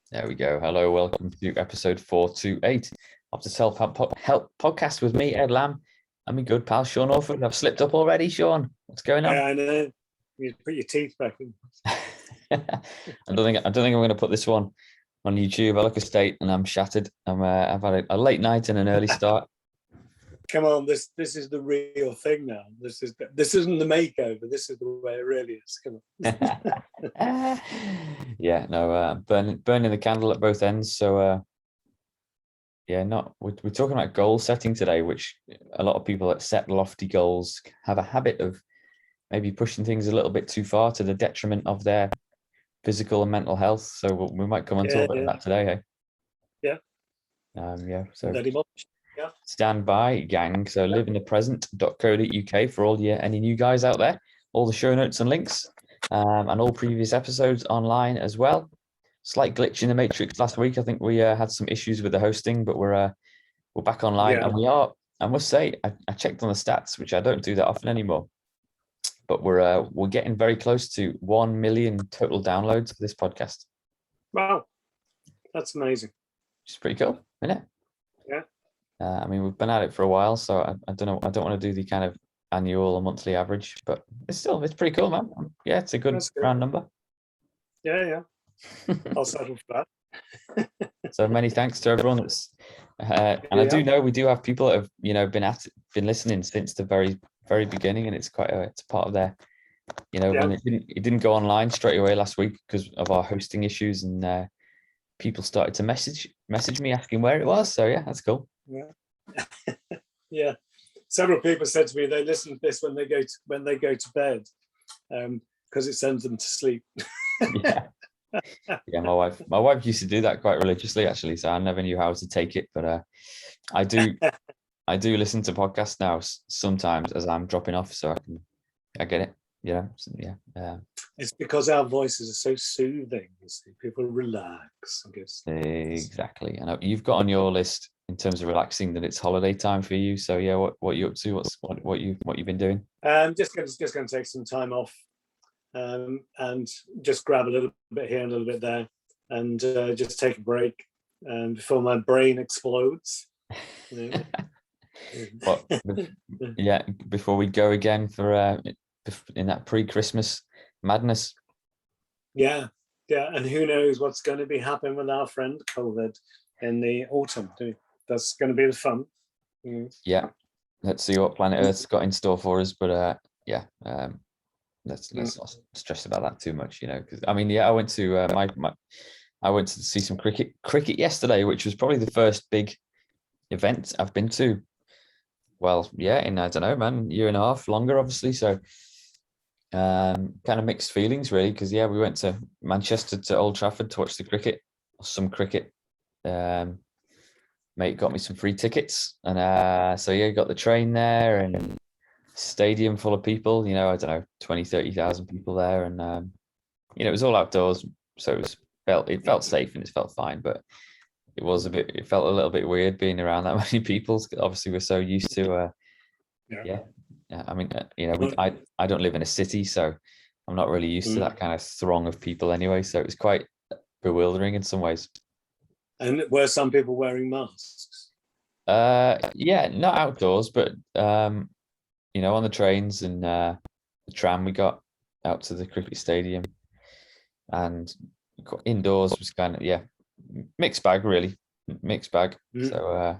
There we go. Hello, welcome to episode 428 of the Self-Help Podcast with me, Ed Lamb, and my good pal Sean Orford. I've slipped up already, Sean. What's going on? Yeah, I know. You put your teeth back in. I don't think I'm going to put this one on YouTube. I look a state and I'm shattered. I've had a late night and an early start. Come on, this is the real thing now. This isn't the makeover. This is the way it really is. Come on. Yeah, no, burning the candle at both ends. So we're talking about goal setting today, which a lot of people that set lofty goals have a habit of maybe pushing things a little bit too far to the detriment of their physical and mental health. So we might come on talk about that today, hey? Yeah. So very much. Yeah. Stand by, gang. So liveinthepresent.co.uk for all any new guys out there. All the show notes and links, and all previous episodes online as well. Slight glitch in the matrix last week. I think we had some issues with the hosting, but we're back online, and we are. I must say, I checked on the stats, which I don't do that often anymore, but we're getting very close to 1 million total downloads for this podcast. Wow, that's amazing. It's pretty cool, isn't it? Yeah. I mean, we've been at it for a while, so I don't know. I don't want to do the kind of annual or monthly average, but it's pretty cool, man. Yeah, it's a good round number. Yeah. I'll settle for that. So many thanks to everyone that's, and I do know we do have people that have been listening since the very very beginning, and it's it's a part of their, when it didn't go online straight away last week because of our hosting issues, and people started to message me asking where it was. So yeah, that's cool. Yeah. Several people said to me they listen to this when they go to bed, because it sends them to sleep. Yeah, my wife used to do that quite religiously, actually. So I never knew how to take it, but I do listen to podcasts now sometimes as I'm dropping off, so I get it. It's because our voices are so soothing. You see, people relax, I guess. Exactly. I know you've got on your list in terms of relaxing that it's holiday time for you. So yeah, what you up to? What you've been doing? Just going to take some time off, and just grab a little bit here and a little bit there, and just take a break, before my brain explodes. Before we go again for in that pre-Christmas madness. Yeah, and who knows what's going to be happening with our friend COVID in the autumn. That's going to be the fun. Yeah, let's see what planet Earth's got in store for us, but let's not stress about that too much, because I mean, I went to I went to see some cricket yesterday, which was probably the first big event I've been to. Well, in I don't know, man, year and a half, longer, obviously. So kind of mixed feelings, really, because we went to Manchester to Old Trafford to watch some cricket. Mate got me some free tickets, and got the train there, and stadium full of people, I don't know, 20,000-30,000 people there, and it was all outdoors, so it felt safe and it felt fine, but it felt a little bit weird being around that many people. Obviously we're so used to I mean, I don't live in a city, so I'm not really used to that kind of throng of people anyway, so it was quite bewildering in some ways. And were some people wearing masks? Not outdoors, but on the trains and the tram, we got out to the cricket stadium, and indoors was kind of mixed bag, really. So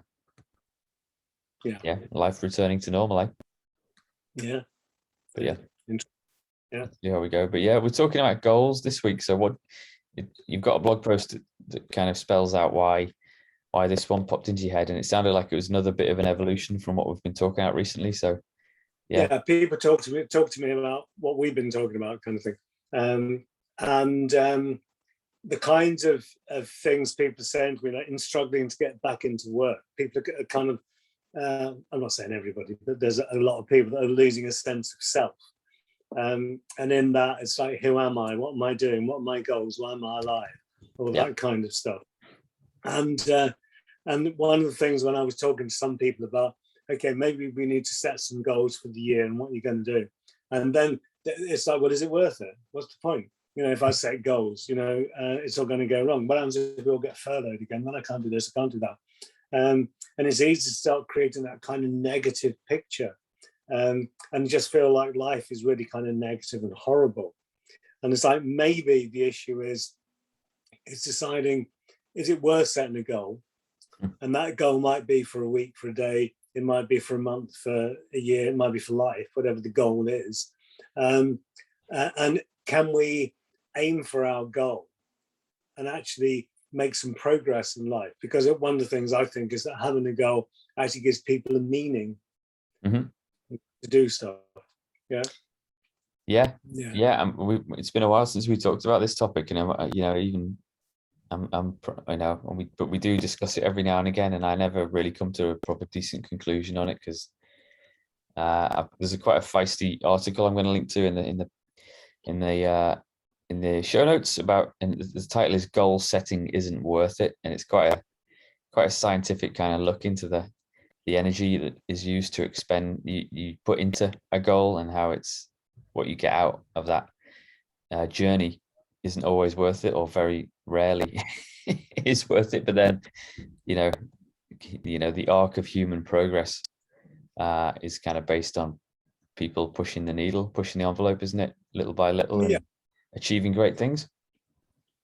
life returning to normal, eh? But there we go. But we're talking about goals this week. So you've got a blog post that kind of spells out why this one popped into your head, and it sounded like it was another bit of an evolution from what we've been talking about recently. So people talk to me about what we've been talking about, kind of thing, and the kinds of things people are saying to me, like in struggling to get back into work. People are kind of, I'm not saying everybody, but there's a lot of people that are losing a sense of self. And in that, it's like, who am I? What am I doing? What are my goals? Why am I alive? All that kind of stuff. And one of the things when I was talking to some people about, okay, maybe we need to set some goals for the year and what you're going to do. And then it's like, well, is it worth it? What's the point? if I set goals, it's all going to go wrong. What happens if we all get furloughed again? Well, I can't do this, I can't do that. And it's easy to start creating that kind of negative picture, and just feel like life is really kind of negative and horrible. And it's like, maybe the issue is deciding, is it worth setting a goal? And that goal might be for a week, for a day, it might be for a month, for a year, it might be for life, whatever the goal is. And can we aim for our goal and actually make some progress in life? Because one of the things I think is that having a goal actually gives people a meaning to do stuff. Yeah. It's been a while since we talked about this topic, and even but we do discuss it every now and again, and I never really come to a proper decent conclusion on it, because there's quite a feisty article I'm going to link to in the show notes about, and the title is "Goal Setting Isn't Worth It," and it's quite a scientific kind of look into the energy that is used to expend you put into a goal, and how it's what you get out of that journey isn't always worth it, or very rarely is worth it. But then, the arc of human progress is kind of based on people pushing the needle, pushing the envelope, isn't it? Little by little, and achieving great things.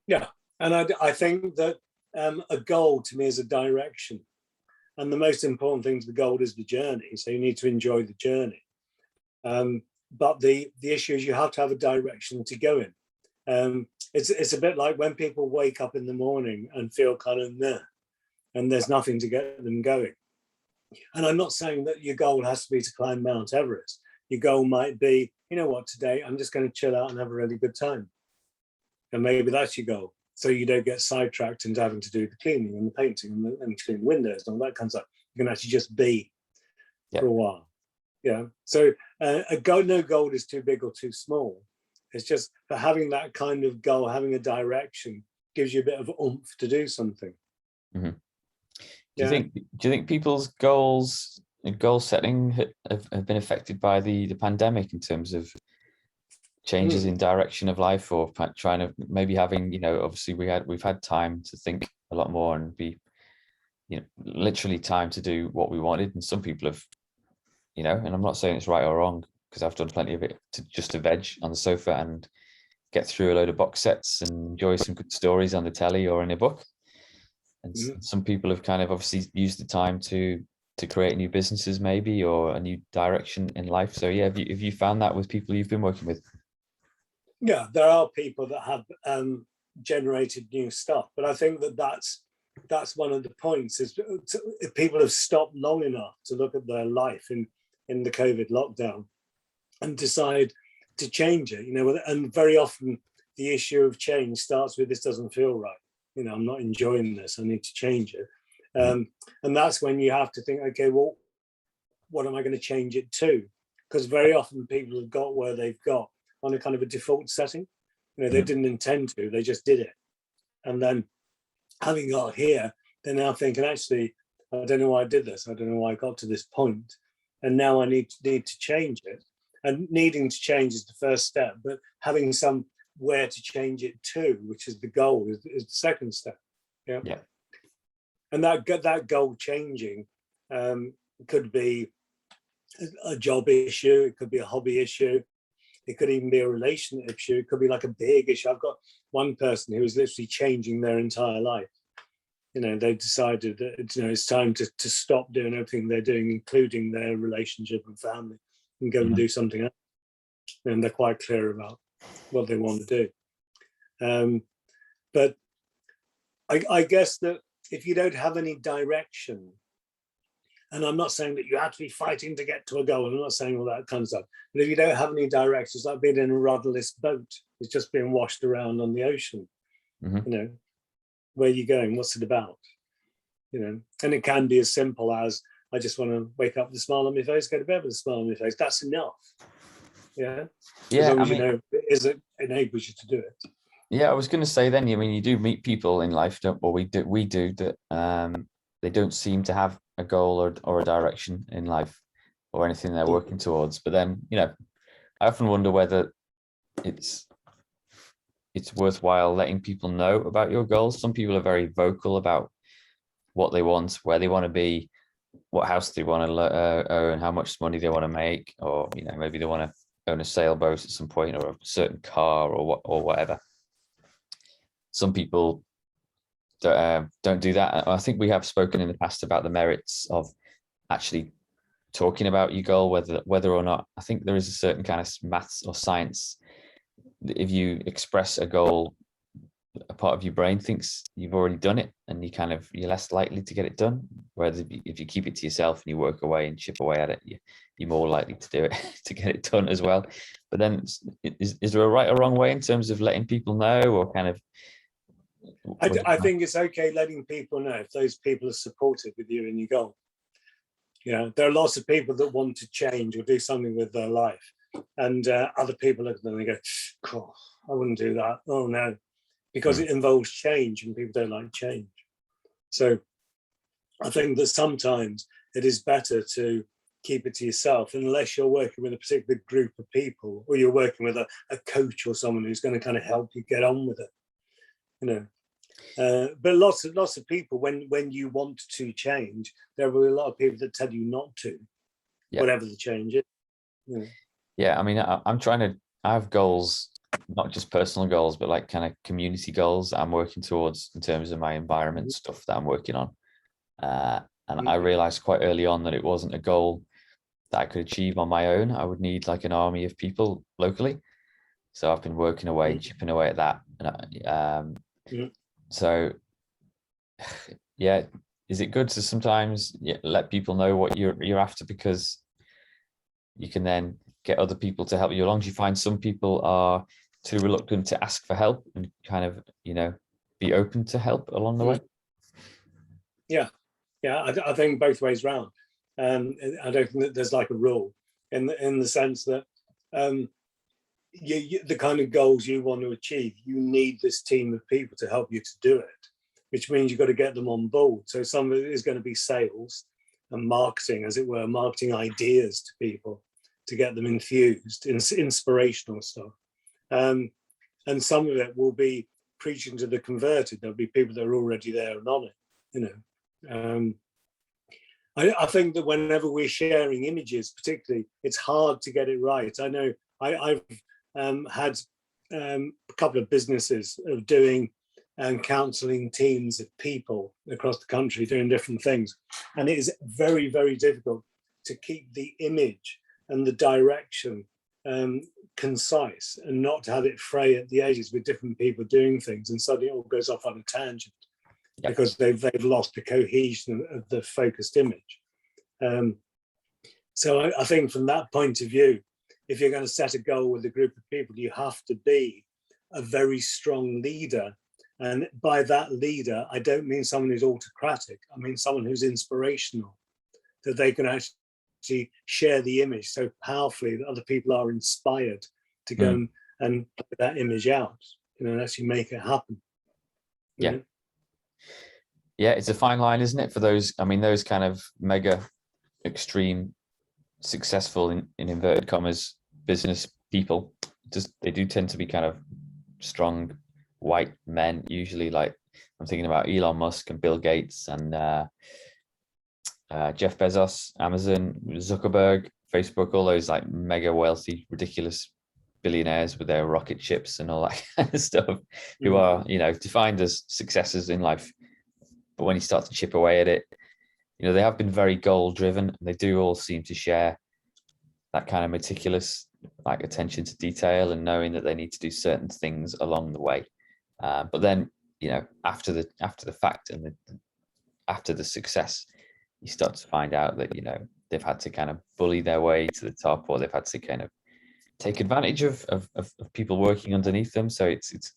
Yeah, and I think that a goal to me is a direction, and the most important thing to the goal is the journey. So you need to enjoy the journey. But the issue is you have to have a direction to go in. It's a bit like when people wake up in the morning and feel kind of meh, and there's nothing to get them going. And I'm not saying that your goal has to be to climb Mount Everest. Your goal might be, today I'm just going to chill out and have a really good time. And maybe that's your goal. So you don't get sidetracked into having to do the cleaning and the painting and clean the windows and all that kind of stuff. You can actually just be for a while. Yeah. So no goal is too big or too small. It's just for having that kind of goal, having a direction, gives you a bit of oomph to do something. Mm-hmm. Do you think people's goals and goal setting have been affected by the pandemic in terms of changes in direction of life, or trying to maybe having, obviously we've had time to think a lot more and be, literally time to do what we wanted, and some people have, and I'm not saying it's right or wrong, because I've done plenty of it to veg on the sofa and get through a load of box sets and enjoy some good stories on the telly or in a book. And some people have kind of obviously used the time to create new businesses maybe, or a new direction in life. So have you found that with people you've been working with? Yeah, there are people that have generated new stuff, but I think that's one of the points is if people have stopped long enough to look at their life in the COVID lockdown and decide to change it, and very often the issue of change starts with, this doesn't feel right. I'm not enjoying this. I need to change it. And that's when you have to think, okay, well, what am I going to change it to? Because very often people have got where they've got on a kind of a default setting. They didn't intend to, they just did it. And then having got here, they're now thinking, actually, I don't know why I did this. I don't know why I got to this point. And now I need to change it. And needing to change is the first step, but having somewhere to change it to, which is the goal, is the second step. Yeah. And that goal changing could be a job issue, it could be a hobby issue, it could even be a relationship issue, it could be like a big issue. I've got one person who is literally changing their entire life. They've decided that it's time to stop doing everything they're doing, including their relationship and family, and go and do something else. And they're quite clear about what they want to do. But I guess that if you don't have any direction, and I'm not saying that you have to be fighting to get to a goal, I'm not saying all that kind of stuff, but if you don't have any direction, it's like being in a rudderless boat. It's just being washed around on the ocean. Where are you going? What's it about? And it can be as simple as, I just want to wake up with a smile on my face, go to bed with a smile on my face. That's enough. Yeah. As long as it enables you to do it. Yeah, I was going to say then, you do meet people in life, we do that they don't seem to have a goal or a direction in life or anything they're working towards. But then, I often wonder whether it's it's worthwhile letting people know about your goals. Some people are very vocal about what they want, where they want to be, what house they want to own, how much money they want to make, or maybe they want to own a sailboat at some point, or a certain car, or whatever. Some people don't do that. I think we have spoken in the past about the merits of actually talking about your goal, whether or not. I think there is a certain kind of maths or science. If you express a goal, a part of your brain thinks you've already done it, and you're less likely to get it done. Whereas if you keep it to yourself and you work away and chip away at it, you're more likely to do it, to get it done as well. But then, is there a right or wrong way in terms of letting people know, or kind of? I think it's okay letting people know if those people are supportive with you in your goal. There are lots of people that want to change or do something with their life, and other people look at them and go, "Cool, I wouldn't do that." Oh no, because it involves change, and people don't like change. So I think that sometimes it is better to keep it to yourself, unless you're working with a particular group of people, or you're working with a coach or someone who's going to kind of help you get on with it. But lots of people, when you want to change, there will be a lot of people that tell you not to, whatever the change is. Yeah, I mean, I have goals, not just personal goals, but like kind of community goals that I'm working towards in terms of my environment stuff that I'm working on. And I realized quite early on that it wasn't a goal that I could achieve on my own. I would need like an army of people locally. So I've been working away, chipping away at that. So, yeah, is it good to sometimes let people know what you're after, because you can then get other people to help you along? Do you find some people are too reluctant to ask for help and kind of, be open to help along the way? Yeah, I think both ways round. I don't think that there's like a rule in the sense that the kind of goals you want to achieve, you need this team of people to help you to do it, which means you've got to get them on board. So some of it is going to be sales and marketing, as it were, marketing ideas to people to get them infused in inspirational stuff. And some of it will be preaching to the converted. There'll be people that are already there and on it. I think that whenever we're sharing images, particularly, it's hard to get it right. I know I've had a couple of businesses of doing and counseling teams of people across the country doing different things. And it is very, very difficult to keep the image and the direction concise, and not to have it fray at the edges with different people doing things, and suddenly it all goes off on a tangent because they've lost the cohesion of the focused image. So I think from that point of view, if you're going to set a goal with a group of people, you have to be a very strong leader. And by that leader, I don't mean someone who's autocratic. I mean someone who's inspirational, that they can actually share the image so powerfully that other people are inspired to go and put that image out, and actually make it happen. Yeah. Yeah, it's a fine line, isn't it? For those, I mean, those kind of mega extreme successful in inverted commas business people, they do tend to be kind of strong white men usually. Like I'm thinking about Elon Musk and Bill Gates and Jeff Bezos, Amazon, Zuckerberg, Facebook, all those like mega wealthy, ridiculous billionaires with their rocket ships and all that kind of stuff, who are, defined as successes in life. But when you start to chip away at it, they have been very goal driven, and they do all seem to share that kind of meticulous, like, attention to detail and knowing that they need to do certain things along the way. But then, after the fact and after the success, you start to find out that, they've had to kind of bully their way to the top, or they've had to kind of take advantage of people working underneath them. So it's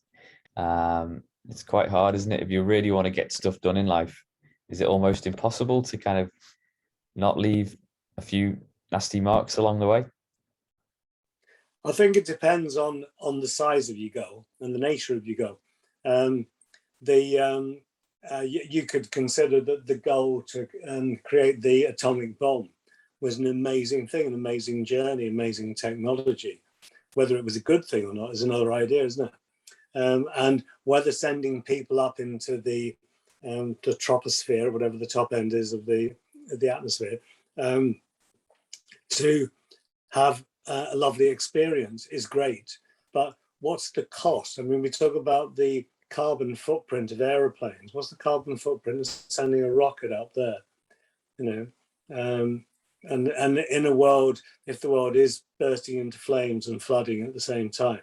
quite hard, isn't it? If you really want to get stuff done in life, is it almost impossible to kind of not leave a few nasty marks along the way? I think it depends on the size of your goal and the nature of your goal. You could consider that the goal to create the atomic bomb was an amazing thing, an amazing journey, amazing technology. Whether it was a good thing or not is another idea, isn't it? and whether sending people up into the troposphere, whatever the top end is of the atmosphere, to have a lovely experience is great. But what's the cost? I mean, we talk about the carbon footprint of aeroplanes. What's the carbon footprint of sending a rocket up there? You know, and in a world, if the world is bursting into flames and flooding at the same time,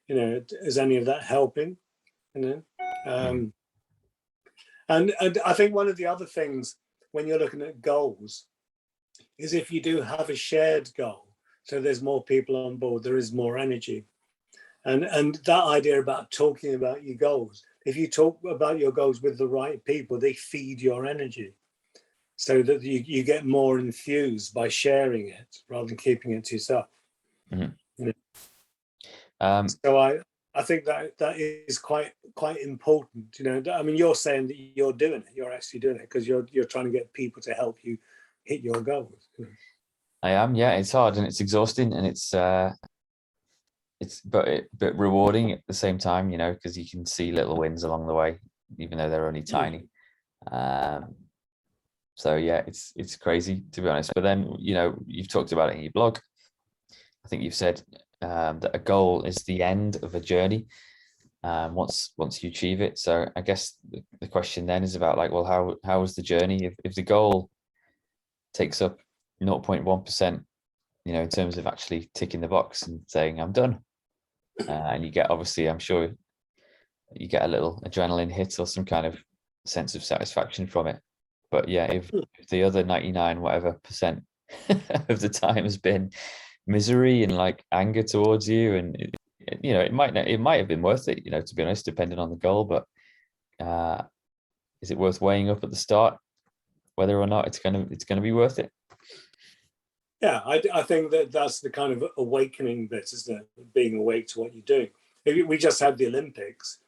you know, is any of that helping? You know, and I think one of the other things when you're looking at goals is if you do have a shared goal, so there's more people on board, there is more energy. And that idea about talking about your goals, if you talk about your goals with the right people, they feed your energy so that you get more enthused by sharing it rather than keeping it to yourself. Mhm. You know? So I think that is quite important. You know, I mean, you're saying that you're doing it, you're actually doing it because you're trying to get people to help you hit your goals. You know? I am, yeah. It's hard and it's exhausting, and it's but rewarding at the same time, you know, because you can see little wins along the way, even though they're only tiny. So yeah, it's crazy, to be honest. But then, you know, you've talked about it in your blog. I think you've said that a goal is the end of a journey once you achieve it. So I guess the question then is about, like, well, how was the journey? If the goal takes up 0.1%, you know, in terms of actually ticking the box and saying I'm done, and you get, obviously, I'm sure you get a little adrenaline hit or some kind of sense of satisfaction from it. But yeah, if the other 99 whatever percent of the time has been misery and like anger towards you, and you know, it might have been worth it, you know, to be honest, depending on the goal. But is it worth weighing up at the start whether or not it's gonna be worth it? Yeah, I think that's the kind of awakening bit, isn't it? Being awake to what you're doing. We just had the Olympics.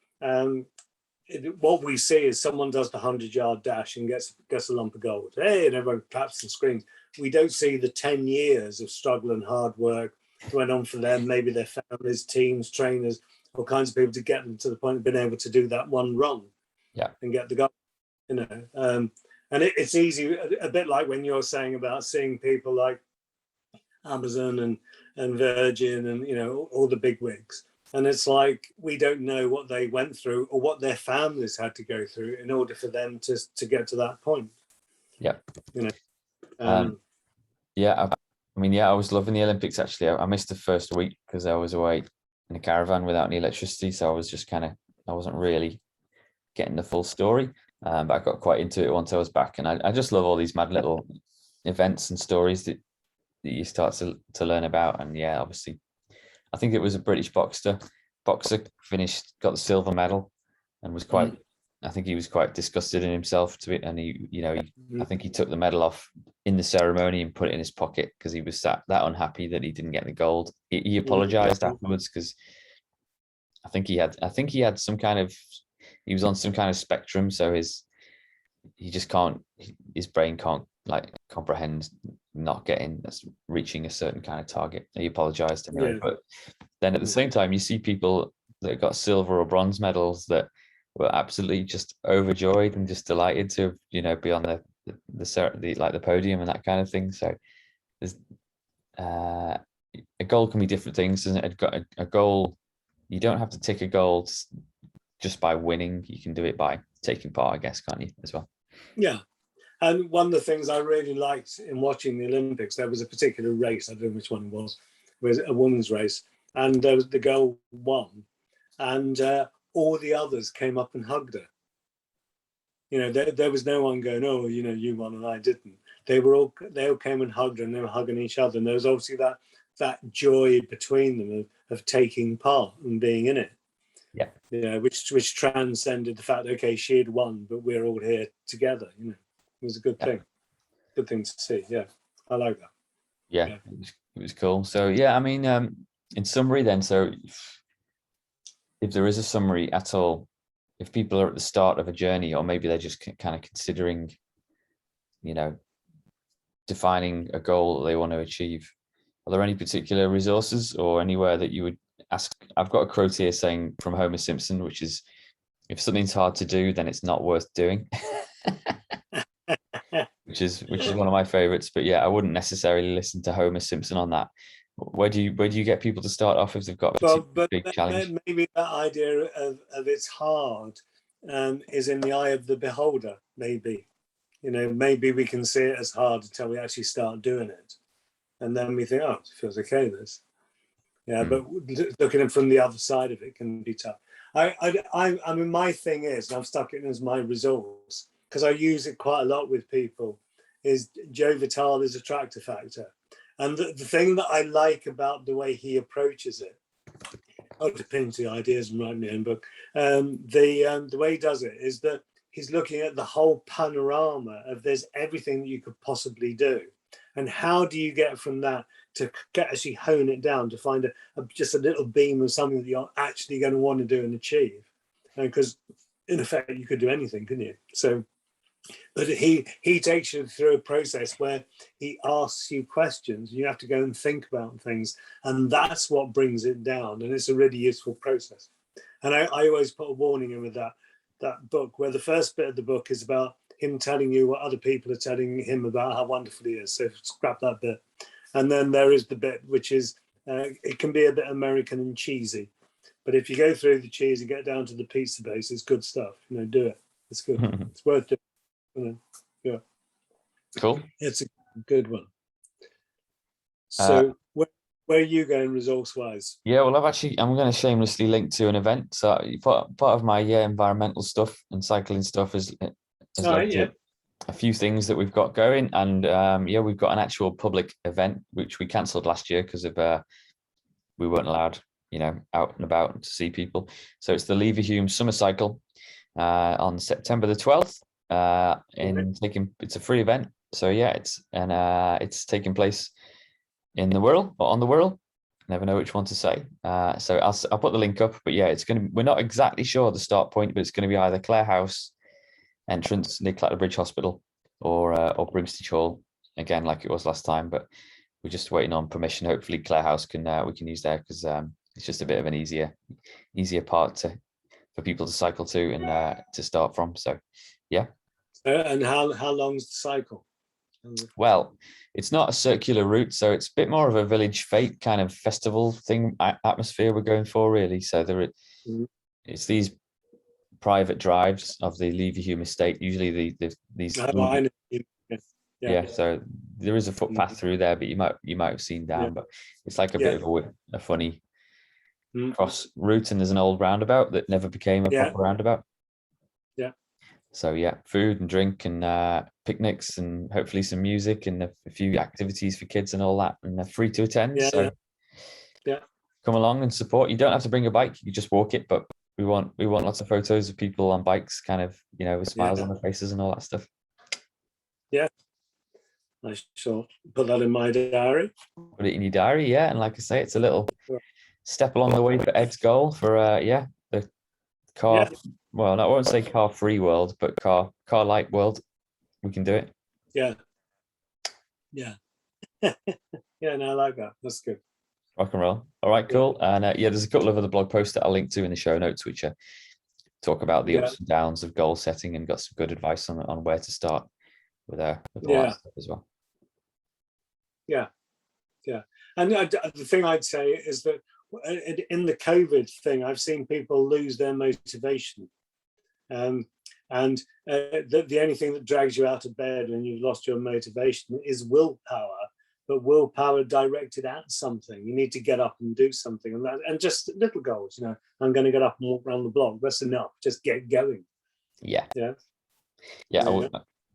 What we see is someone does the 100-yard dash and gets a lump of gold. Hey, and everyone claps and screams. We don't see the 10 years of struggle and hard work that went on for them, maybe their families, teams, trainers, all kinds of people to get them to the point of being able to do that one run, Yeah, and get the gold. You know, and it's easy, a bit like when you're saying about seeing people like Amazon and Virgin and, you know, all the big wigs. And it's like, we don't know what they went through or what their families had to go through in order for them to get to that point. yeah. You know, Yeah, I mean, yeah, I was loving the Olympics, actually. I missed the first week because I was away in a caravan without any electricity, so I was just I wasn't really getting the full story. But I got quite into it once I was back, and I just love all these mad little events and stories that you start to learn about. And yeah, obviously, I think it was a British boxer finished, got the silver medal, and was quite. I think he was quite disgusted in himself to it, and I think he took the medal off in the ceremony and put it in his pocket because he was that unhappy that he didn't get the gold. He apologized afterwards because I think he had some kind of, he was on some kind of spectrum, so his brain can't like comprehend not reaching a certain kind of target. He apologized anyway. But then at the same time, you see people that got silver or bronze medals that were absolutely just overjoyed and just delighted to, you know, be on the podium and that kind of thing. So there's a goal can be different things, isn't it? A goal, you don't have to tick a goal just by winning. You can do it by taking part, I guess, can't you, as well? Yeah. And one of the things I really liked in watching the Olympics, there was a particular race, I don't know which one it was a women's race, and the girl won, and all the others came up and hugged her. You know, there was no one going, oh, you know, you won and I didn't. They all came and hugged her, and they were hugging each other. And there was obviously that joy between them of taking part and being in it. Yeah. Yeah, which transcended the fact, okay, she had won, but we're all here together. You know, it was a good thing. Good thing to see. Yeah, I like that. Yeah. It was cool. So yeah, I mean, in summary, then, so if there is a summary at all, if people are at the start of a journey, or maybe they're just kind of considering, you know, defining a goal that they want to achieve, are there any particular resources or anywhere that you would I've got a quote here saying from Homer Simpson, which is, if something's hard to do, then it's not worth doing. which is one of my favorites. But yeah, I wouldn't necessarily listen to Homer Simpson on that. Where do you get people to start off if they've got a particular but big challenge? maybe that idea of it's hard is in the eye of the beholder. Maybe, maybe we can see it as hard until we actually start doing it, and then we think, oh, it feels okay. This, yeah. But looking at it from the other side of it can be tough. I mean, my thing is, and I've stuck it as my resource because I use it quite a lot with people. Is Joe Vitale's attractor factor. And the thing that I like about the way he approaches it, I'll depend the ideas and write my own book. The way he does it is that he's looking at the whole panorama of there's everything that you could possibly do. And how do you get from that to actually hone it down to find just a little beam of something that you're actually going to want to do and achieve? Because in effect, you could do anything, couldn't you? So, but he takes you through a process where he asks you questions. You have to go and think about things, and that's what brings it down. And it's a really useful process. And I always put a warning in with that book, where the first bit of the book is about him telling you what other people are telling him about how wonderful he is. So scrap that bit. And then there is the bit which is it can be a bit American and cheesy, but if you go through the cheese and get down to the pizza base, it's good stuff. Do it. It's good. It's worth doing. Yeah, Cool. it's a good one. So where are you going resource wise? Yeah, well, I'm going to shamelessly link to an event. So part of my environmental stuff and cycling stuff has led to a few things that we've got going. And we've got an actual public event which we cancelled last year because of we weren't allowed out and about to see people. So it's the Leverhulme Summer Cycle on September the 12th. It's a free event, so yeah, it's taking place in the Wirral or on the Wirral. Never know which one to say. So I'll put the link up. But yeah, we're not exactly sure the start point, but it's going to be either Clare House entrance near Clatterbridge Hospital or Brimstage Hall again, like it was last time. But we're just waiting on permission. Hopefully, Clare House we can use there because it's just a bit of an easier part for people to cycle to and to start from. So yeah. And how long's the cycle? Well, it's not a circular route, so it's a bit more of a village fete kind of festival thing atmosphere we're going for, really. So it's these private drives of the Leverhulme estate. Usually these. Yeah. So there is a footpath through there, but you might have seen down. But it's like a bit of a funny cross route, and there's an old roundabout that never became a proper roundabout. Yeah. So yeah, food and drink and picnics and hopefully some music and a few activities for kids and all that, and they're free to attend. Yeah. Come along and support. You don't have to bring a bike; you just walk it. But we want lots of photos of people on bikes, kind of with smiles on their faces and all that stuff. Yeah, I shall put that in my diary. Put it in your diary, yeah. And like I say, it's a little step along the way for Ed's goal for the car. Well, I won't say car-free world, but car-light world. We can do it. Yeah. Yeah, no, I like that. That's good. Rock and roll. All right, cool. And there's a couple of other blog posts that I'll link to in the show notes, which talk about the ups and downs of goal setting and got some good advice on where to start with all that stuff as well. Yeah. And the thing I'd say is that in the COVID thing, I've seen people lose their motivation. And the only thing that drags you out of bed when you've lost your motivation is willpower, but willpower directed at something. You need to get up and do something, and just little goals. I'm going to get up and walk around the block. That's enough. Just get going. Yeah.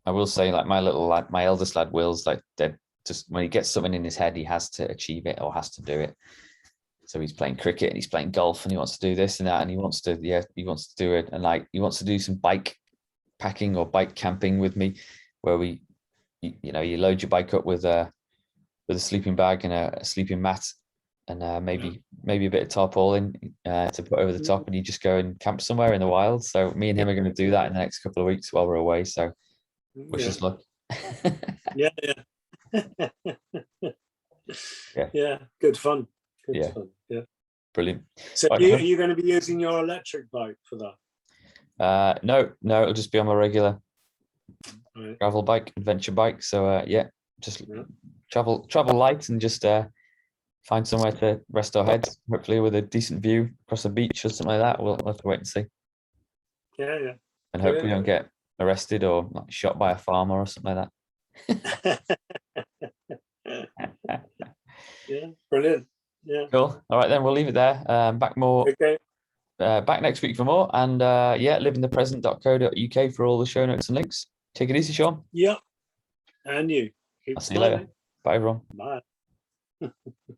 I will say, like my little lad, my eldest lad, Will's like dead. Just when he gets something in his head, he has to achieve it or has to do it. So he's playing cricket and he's playing golf and he wants to do this and that and he wants to do it, and like he wants to do some bike packing or bike camping with me, where you load your bike up with a sleeping bag and a sleeping mat and maybe a bit of tarpaulin to put over the top, and you just go and camp somewhere in the wild. So me and him are going to do that in the next couple of weeks while we're away. So wish us luck. Yeah. Yeah, good fun. Good fun. Yeah. Brilliant. So Right, are you going to be using your electric bike for that? no, it'll just be on my regular Right. gravel bike, adventure bike. So yeah, just Yeah. travel light and just find somewhere to rest our heads, hopefully with a decent view across a beach or something like that. We'll have to wait and see. Yeah, yeah. And hopefully don't get arrested or like shot by a farmer or something like that. Yeah, brilliant. Yeah. Cool. All right, then we'll leave it there. Okay. Back next week for more. And yeah, livingthepresent.co.uk for all the show notes and links. Take it easy, Sean. Yeah. And you. Keep I'll see you later. smiling. Bye, everyone. Bye.